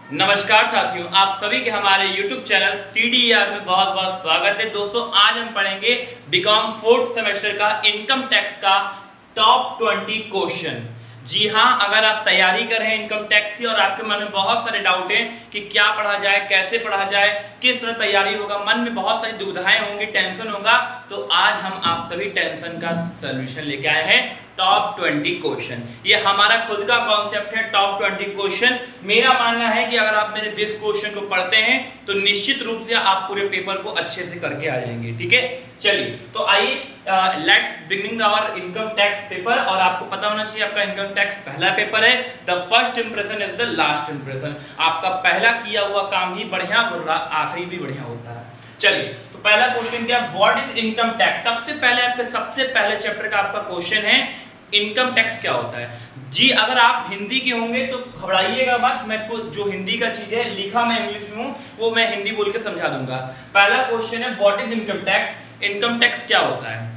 नमस्कार साथियों, आप सभी के हमारे YouTube चैनल CDER में बहुत बहुत स्वागत है। दोस्तों, आज हम पढ़ेंगे बीकॉम फोर्थ सेमेस्टर का इनकम टैक्स का टॉप 20 क्वेश्चन। जी हाँ, अगर आप तैयारी कर रहे हैं इनकम टैक्स की और आपके मन में बहुत सारे डाउट हैं कि क्या पढ़ा जाए, कैसे पढ़ा जाए, किस तरह तैयारी होगा, मन में बहुत सारी दुविधाएं होंगी, टेंशन होगा, तो आज हम आप सभी टेंशन का सलूशन लेके आए हैं। टॉप 20 क्वेश्चन, ये हमारा खुद का कॉन्सेप्ट है। टॉप 20 क्वेश्चन, मेरा मानना है कि अगर आप मेरे 20 क्वेश्चन को पढ़ते हैं तो निश्चित रूप से आप पूरे पेपर को अच्छे से करके आ जाएंगे। ठीक है, चलिए तो आइए let's beginning our income tax paper. और आपको पता होना चाहिए आपका इनकम टैक्स पहला पेपर है। The first impression is the last impression. आपका पहला किया हुआ काम ही बढ़िया, आखिरी भी बढ़िया होता है। चलिए तो पहला क्वेश्चन क्या, व्हाट इज इनकम टैक्स। सबसे पहले चैप्टर का आपका क्वेश्चन है इनकम टैक्स क्या होता है। जी, अगर आप हिंदी के होंगे तो घबराइएगा मत, मैं जो हिंदी का चीज है लिखा मैं इंग्लिश में हूँ वो मैं हिंदी बोल के समझा दूंगा। पहला क्वेश्चन है what is income tax. Income tax क्या होता है,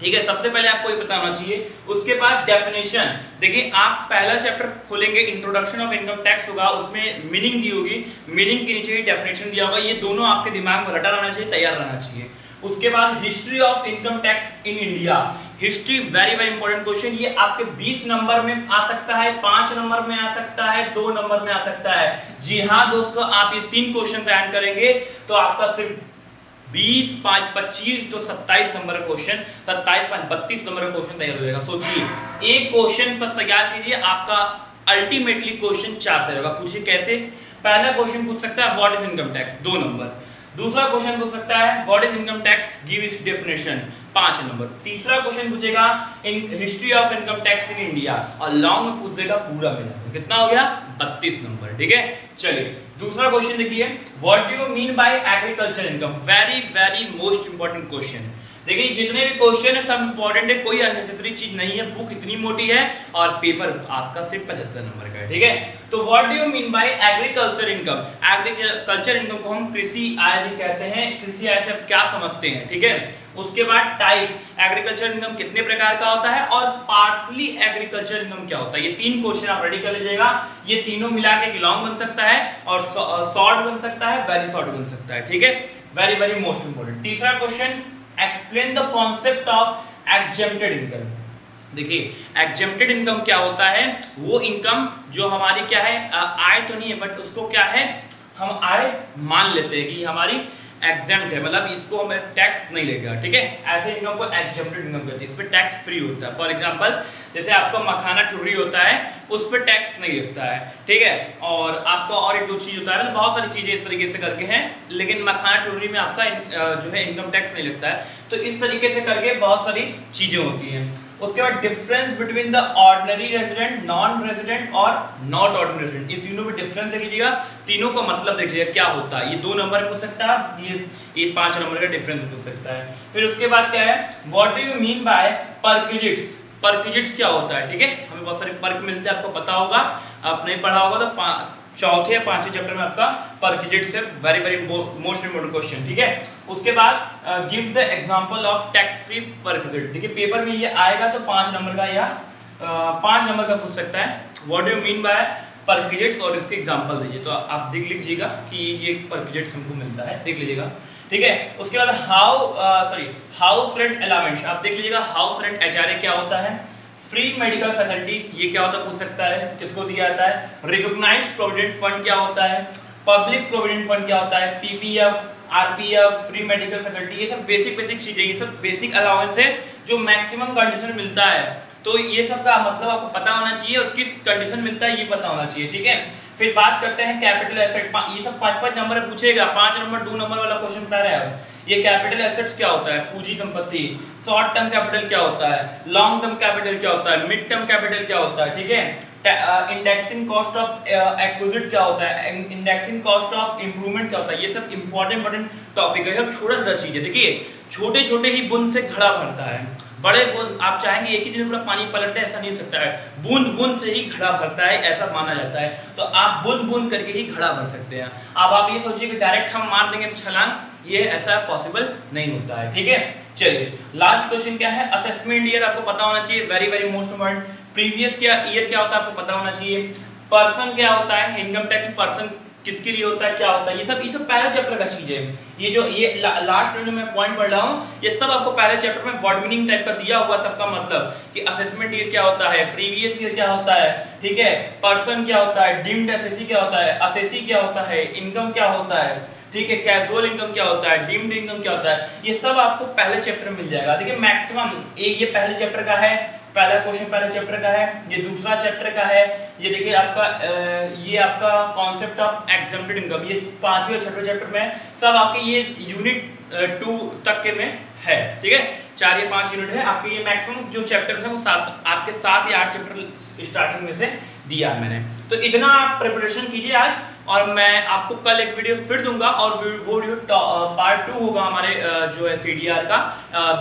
ठीक है, सबसे पहले आपको ये पता होना चाहिए। उसके बाद डेफिनेशन, देखिए आप पहला चैप्टर खोलेंगे, इंट्रोडक्शन ऑफ इनकम टैक्स होगा, उसमें मीनिंग दी होगी, मीनिंग के नीचे ही डेफिनेशन दिया होगा। ये दोनों आपके दिमाग में रटा रहना चाहिए, तैयार रहना चाहिए। उसके बाद history of income tax in India. History very very important question, ये आपके 20 नंबर में आ सकता है, 5 नंबर में आ सकता है, 2 नंबर में आ सकता है। जी हाँ दोस्तों, आप ये 3 क्वेश्चन तैयार करेंगे तो आपका सिर्फ 20, 5, 25 तो 27 नंबर का क्वेश्चन, 27, 5, 32 नंबर का क्वेश्चन तैयार हो जाएगा। सोचिए एक क्वेश्चन पर तैयार कीजिए, आपका अल्टीमेटली क्वेश्चन 4 तैयार होगा। पूछिए कैसे। पहला क्वेश्चन पूछ सकता है what is income tax, 2 number. दूसरा क्वेश्चन पूछ सकता है what is income tax, give its definition, 5 number. तीसरा क्वेश्चन पूछेगा in history of income tax in India, और लॉन्ग में पूछ देगा पूरा मिला, कितना हो गया 32 नंबर। ठीक है, चलिए दूसरा क्वेश्चन देखिए, what do you mean by agriculture income. Very very most important question. देखिए जितने भी क्वेश्चन है सब इंपॉर्टेंट है, कोई अननेसेसरी चीज नहीं है। बुक इतनी मोटी है और पेपर आपका सिर्फ 75 नंबर का है। ठीक है, तो what do you mean by agriculture income. Agriculture income को हम कृषि आय भी कहते हैं। कृषि आय से आप क्या समझते हैं, ठीक है। उसके बाद टाइप, एग्रीकल्चर इनकम कितने प्रकार का होता है, और पार्सली एग्रीकल्चर इनकम क्या होता है। ये 3 क्वेश्चन आप रेडी कर लीजिएगा। ये तीनों मिला के एक लॉन्ग बन सकता है और शॉर्ट बन सकता है, वेरी शॉर्ट बन सकता है। ठीक है, वेरी वेरी मोस्ट इंपॉर्टेंट। तीसरा question, explain the concept of exempted income. देखिए एग्जेम्प्टेड इनकम क्या होता है, वो इनकम जो हमारी क्या है, आय तो नहीं है बट उसको क्या है, हम आय मान लेते हैं कि हमारी एग्जेम्प्ट है, मतलब इसको हमें टैक्स नहीं लगेगा। ठीक है, ऐसे इनकम को एग्जेम्प्टेड इनकम कहते हैं, इस पे टैक्स फ्री होता है। फॉर एग्जांपल जैसे आपका मखाना ठुर्री होता है, उस पे टैक्स नहीं लगता है। ठीक है, और आपका और एक दो चीज होता है, मतलब बहुत सारी चीजें इस तरीके से करके हैं, लेकिन मखाना ठुर्री में आपका जो है इनकम टैक्स नहीं लगता है। तो इस तरीके से करके बहुत सारी चीजें होती हैं। उसके बाद difference between the ordinary resident, non resident और नॉट ऑर्डिनरी रेजिडेंट, ये तीनों में डिफरेंस देख लीजिएगा, तीनों का मतलब देख लीजिएगा क्या होता है। ये 2 नंबर पूछ सकता है, ये 5 नंबर का डिफरेंस पूछ सकता है। फिर उसके बाद क्या है, what do you mean by perquisites. Perquisites क्या होता है, ठीक है, हमें बहुत सारे पर्क मिलते हैं, आपको पता होगा, आप नहीं पढ़ा होगा तो चौथे या 5वें चैप्टर में आपका परक्विजिट्स है। Very very most important question. ठीक है, उसके बाद give the example of tax free perquisite. देखिए पेपर में ये आएगा तो 5 नंबर का या 5 नंबर का पूछ सकता है, what do you mean by perquisites, और इसके एग्जांपल दीजिए। तो आप देख लीजिएगा कि ये परक्विजिट्स हमको मिलता है, देख लीजिएगा। ठीक है, उसके बाद हाउस रेंट अलाउंस, आप देख लीजिएगा हाउस रेंट HRA क्या होता है। फ्री मेडिकल फैसिलिटी ये क्या होता है पूछ सकता है, किसको दिया जाता है। रिकॉग्नाइज्ड प्रोविडेंट फंड क्या होता है। पब्लिक प्रोविडेंट फंड क्या होता है। PPF, RPF, free medical facility, ये सब बेसिक चीजें, ये सब बेसिक अलाउंस है जो मैक्सिमम कंडीशन में मिलता है। तो ये सब का मतलब आपको पता होना चाहिए, और किस कंडीशन मिलता है ये पता होना चाहिए। ठीक है, फिर बात करते हैं कैपिटल एसेट, ये सब 5-5 नंबर पूछेगा। 5 नंबर 2 नंबर वाला क्वेश्चन बता रहा है। ये कैपिटल एसेट्स क्या होता है, पूंजी संपत्ति। शॉर्ट टर्म कैपिटल क्या होता है, लॉन्ग टर्म कैपिटल क्या होता है, मिड टर्म कैपिटल क्या होता है। ठीक है, इंडेक्सिंग कॉस्ट ऑफ एक्विजिट क्या होता है, इंडेक्सिंग कॉस्ट ऑफ इंप्रूवमेंट क्या होता है। ये सब इंपॉर्टेंट टॉपिक है, सब छोटा चीज है। देखिए छोटे छोटे ही बूंद से घड़ा भरता है, बड़े बूंद आप चाहेंगे एक ही दिन में पूरा पानी पलट ले, ऐसा नहीं हो सकता है। बूंद बूंद से ही घड़ा भरता है, ऐसा माना जाता है। तो आप बूंद बूंद करके ही घड़ा भर सकते हैं। अब आप ये सोचिए कि डायरेक्ट हम मार देंगे छलांग, ये ऐसा पॉसिबल नहीं होता है। ठीक है, चलिए लास्ट क्वेश्चन क्या है, असेसमेंट ईयर आपको पता होना चाहिए, very very most important. Previous year क्या होता है आपको पता होना चाहिए। पर्सन क्या होता है, इनकम टैक्स पर्सन किसके लिए होता है, क्या होता है, ये सब पहले चैप्टर का चीज है। ये जो ये लास्ट में मैं पॉइंट पढ़ रहा हूँ, ये सब आपको पहले चैप्टर में वर्ड मीनिंग टाइप का दिया हुआ सबका मतलब कि असेसमेंट ईयर क्या होता है, प्रीवियस ईयर क्या होता है, ठीक है, पर्सन क्या होता है, डीम्ड एसएससी क्या होता है, असेसी क्या होता है, इनकम क्या होता है, ठीक है, कैजुअल इनकम क्या होता है, डीम्ड इनकम क्या होता है, ये सब आपको पहले चैप्टर में मिल जाएगा। देखिए मैक्सिमम ये पहले चैप्टर का है, पहला क्वेश्चन पहले चैप्टर का है, ये दूसरा चैप्टर का है, ये देखिए आपका ये आपका कॉन्सेप्ट ऑफ एग्जेम्प्टेड इनकम, ये पांचवें छठवें चैप्टर में सब आपके ये यूनिट 2 तक के में है, ठीक है, 4 या 5 यूनिट है आपके। ये मैक्सिमम जो चैप्टर्स हैं वो 7 या 8 चैप्टर स्टार्टिंग में से दिया है मैंने। तो इतना आप प्रिपरेशन कीजिए आज, और मैं आपको कल एक वीडियो फिर दूंगा, और वो वीडियो पार्ट 2 होगा हमारे जो है CDR का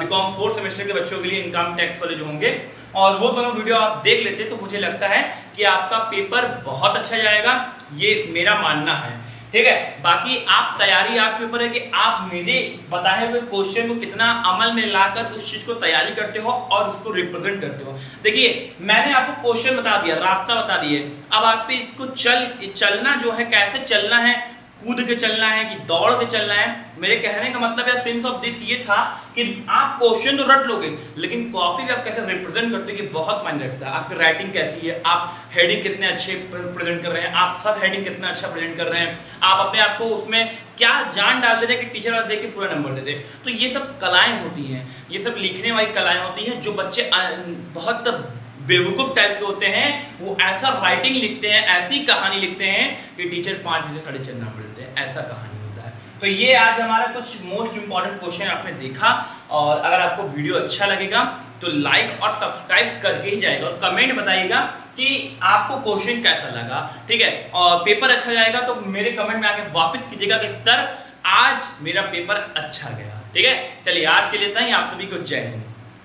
बीकॉम 4 सेमेस्टर के बच्चों के लिए, इनकम टैक्स वाले जो होंगे, और वो दोनों वीडियो आप देख लेते तो मुझे लगता है कि आपका पेपर बहुत अच्छा जाएगा, ये मेरा मानना है, ठीक है। बाकी आप तैयारी आपके ऊपर है कि आप मेरे बताए हुए क्वेश्चन को कितना अमल में लाकर उस चीज को तैयारी करते हो और उसको रिप्रेजेंट करते हो। देखिए मैंने आपको क्वेश्चन बता दिया, रास्ता बता दिए, अब आप पे इसको चलना जो है, कैसे चलना है, कूद के चलना है कि दौड़ के चलना है। मेरे कहने का मतलब है, सेंस ऑफ दिस ये था कि आप क्वेश्चन तो रट लोगे, लेकिन कॉपी में आप कैसे रिप्रेजेंट करते हो ये बहुत मायने रखता है। आपकी राइटिंग कैसी है, आप हेडिंग कितने अच्छे प्रेजेंट कर रहे हैं, आप सब हेडिंग कितना अच्छा प्रेजेंट कर रहे हैं, आप अपने आप को उसमें क्या जान डाल दे रहे हैं कि टीचर वाला देख के पूरा नंबर दे दे। तो ये सब कलाएं होती हैं, ये सब लिखने वाली कलाएं होती हैं। जो बच्चे बहुत बेवकूफ़ टाइप के होते हैं, वो ऐसा राइटिंग लिखते हैं, ऐसी कहानी लिखते हैं कि टीचर 5 बजे 4:30 नंबर देते हैं, ऐसा कहानी होता है। तो ये आज हमारा कुछ मोस्ट इंपॉर्टेंट क्वेश्चन आपने देखा, और अगर आपको वीडियो अच्छा लगेगा तो लाइक और सब्सक्राइब करके ही जाएगा, और कमेंट बताइएगा कि आपको क्वेश्चन कैसा लगा, ठीक है। और पेपर अच्छा जाएगा तो मेरे कमेंट में आके वापस कीजिएगा कि सर आज मेरा पेपर अच्छा गया, ठीक है। चलिए आज के लिए इतना ही, आप सभी को जय हिंद।